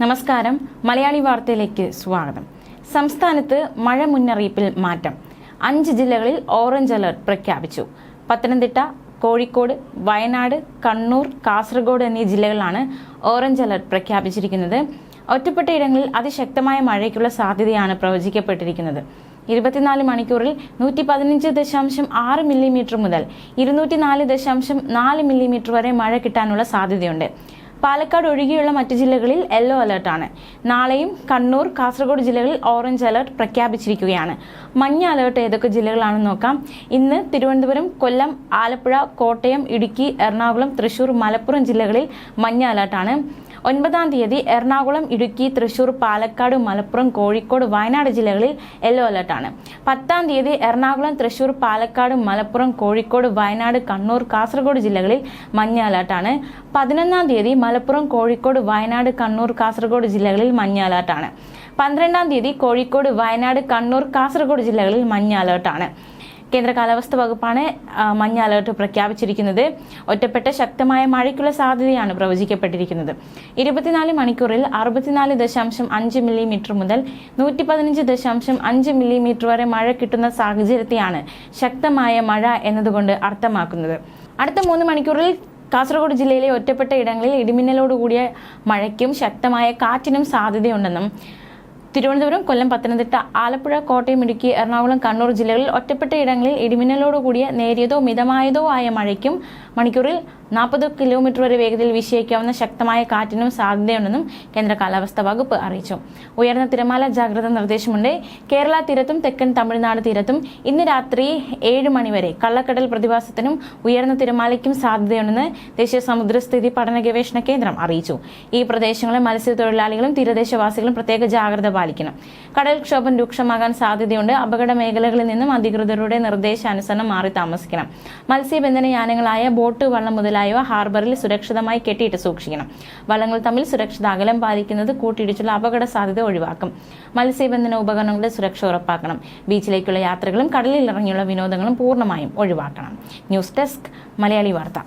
നമസ്കാരം. മലയാളി വാർത്തയിലേക്ക് സ്വാഗതം. സംസ്ഥാനത്ത് മഴ മുന്നറിയിപ്പിൽ മാറ്റം. 5 ജില്ലകളിൽ ഓറഞ്ച് അലർട്ട് പ്രഖ്യാപിച്ചു. പത്തനംതിട്ട, കോഴിക്കോട്, വയനാട്, കണ്ണൂർ, കാസർഗോഡ് എന്നീ ജില്ലകളിലാണ് ഓറഞ്ച് അലർട്ട് പ്രഖ്യാപിച്ചിരിക്കുന്നത്. ഒറ്റപ്പെട്ട ഇടങ്ങളിൽ അതിശക്തമായ മഴയ്ക്കുള്ള സാധ്യതയാണ് പ്രവചിക്കപ്പെട്ടിരിക്കുന്നത്. 24 മണിക്കൂറിൽ 115.6 മില്ലിമീറ്റർ മുതൽ 204.4 മില്ലിമീറ്റർ വരെ മഴ കിട്ടാനുള്ള സാധ്യതയുണ്ട്. പാലക്കാട് ഒഴികെയുള്ള മറ്റ് ജില്ലകളിൽ യെല്ലോ അലർട്ടാണ്. നാളെയും കണ്ണൂർ, കാസർഗോഡ് ജില്ലകളിൽ ഓറഞ്ച് അലർട്ട് പ്രഖ്യാപിച്ചിരിക്കുകയാണ്. മഞ്ഞ അലർട്ട് ഏതൊക്കെ ജില്ലകളാണെന്ന് നോക്കാം. ഇന്ന് തിരുവനന്തപുരം, കൊല്ലം, ആലപ്പുഴ, കോട്ടയം, ഇടുക്കി, എറണാകുളം, തൃശൂർ, മലപ്പുറം ജില്ലകളിൽ മഞ്ഞ അലർട്ടാണ്. 9-ാം തീയതി എറണാകുളം, ഇടുക്കി, തൃശൂർ, പാലക്കാട്, മലപ്പുറം, കോഴിക്കോട്, വയനാട് ജില്ലകളിൽ യെല്ലോ അലർട്ടാണ്. 10-ാം തീയതി എറണാകുളം, തൃശൂർ, പാലക്കാട്, മലപ്പുറം, കോഴിക്കോട്, വയനാട്, കണ്ണൂർ, കാസർഗോഡ് ജില്ലകളിൽ മഞ്ഞ അലർട്ടാണ്. 11-ാം തീയതി മലപ്പുറം, കോഴിക്കോട്, വയനാട്, കണ്ണൂർ, കാസർഗോഡ് ജില്ലകളിൽ മഞ്ഞ അലർട്ടാണ്. 12-ാം തീയതി കോഴിക്കോട്, വയനാട്, കണ്ണൂർ, കാസർഗോഡ് ജില്ലകളിൽ മഞ്ഞ അലർട്ടാണ്. കേന്ദ്ര കാലാവസ്ഥ വകുപ്പാണ് മഞ്ഞ അലർട്ട് പ്രഖ്യാപിച്ചിരിക്കുന്നത്. ഒറ്റപ്പെട്ട ശക്തമായ മഴയ്ക്കുള്ള സാധ്യതയാണ് പ്രവചിക്കപ്പെട്ടിരിക്കുന്നത്. 24 മണിക്കൂറിൽ 64.5 മില്ലിമീറ്റർ മുതൽ 115.5 മില്ലിമീറ്റർ വരെ മഴ കിട്ടുന്ന സാഹചര്യത്തെയാണ് ശക്തമായ മഴ എന്നതുകൊണ്ട് അർത്ഥമാക്കുന്നത്. അടുത്ത 3 മണിക്കൂറിൽ കാസർഗോഡ് ജില്ലയിലെ ഒറ്റപ്പെട്ട ഇടങ്ങളിൽ ഇടിമിന്നലോടുകൂടിയ മഴയ്ക്കും ശക്തമായ കാറ്റിനും സാധ്യതയുണ്ടെന്നും തിരുവനന്തപുരം, കൊല്ലം, പത്തനംതിട്ട, ആലപ്പുഴ, കോട്ടയം, ഇടുക്കി, എറണാകുളം, കണ്ണൂർ ജില്ലകളിൽ ഒറ്റപ്പെട്ട ഇടങ്ങളിൽ ഇടിമിന്നലോടുകൂടിയ നേരിയതോ മിതമായതോ ആയ മഴയ്ക്കും മണിക്കൂറിൽ 40 കിലോമീറ്റർ വരെ വേഗതയിൽ വീശിയേക്കാവുന്ന ശക്തമായ കാറ്റിനും സാധ്യതയുണ്ടെന്നും കേന്ദ്ര കാലാവസ്ഥാ വകുപ്പ് അറിയിച്ചു. ഉയർന്ന തിരമാല ജാഗ്രതാ നിർദ്ദേശമുണ്ട്. കേരള തീരത്തും തെക്കൻ തമിഴ്നാട് തീരത്തും ഇന്ന് രാത്രി 7 മണിവരെ കള്ളക്കടൽ പ്രതിഭാസത്തിനും ഉയർന്ന തിരമാലയ്ക്കും സാധ്യതയുണ്ടെന്ന് ദേശീയ സമുദ്രസ്ഥിതി പഠന ഗവേഷണ കേന്ദ്രം അറിയിച്ചു. ഈ പ്രദേശങ്ങളിൽ മത്സ്യത്തൊഴിലാളികളും തീരദേശവാസികളും പ്രത്യേക ജാഗ്രത പാലിക്കണം. കടൽക്ഷോഭം രൂക്ഷമാകാൻ സാധ്യതയുണ്ട്. അപകട മേഖലകളിൽ നിന്നും അധികൃതരുടെ നിർദ്ദേശാനുസരണം മാറി താമസിക്കണം. മത്സ്യബന്ധന യാനങ്ങളായ ബോട്ട്, വള്ളം മുതലായവ ഹാർബറിൽ സുരക്ഷിതമായി കെട്ടിയിട്ട് സൂക്ഷിക്കണം. വള്ളങ്ങൾ തമ്മിൽ സുരക്ഷിത അകലം പാലിക്കുന്നത് കൂട്ടിയിടിച്ചുള്ള അപകട സാധ്യത ഒഴിവാക്കും. മത്സ്യബന്ധന ഉപകരണങ്ങളുടെ സുരക്ഷ ഉറപ്പാക്കണം. ബീച്ചിലേക്കുള്ള യാത്രകളും കടലിൽ ഇറങ്ങിയുള്ള വിനോദങ്ങളും പൂർണ്ണമായും ഒഴിവാക്കണം. ന്യൂസ് ഡെസ്ക്, മലയാളി വാർത്ത.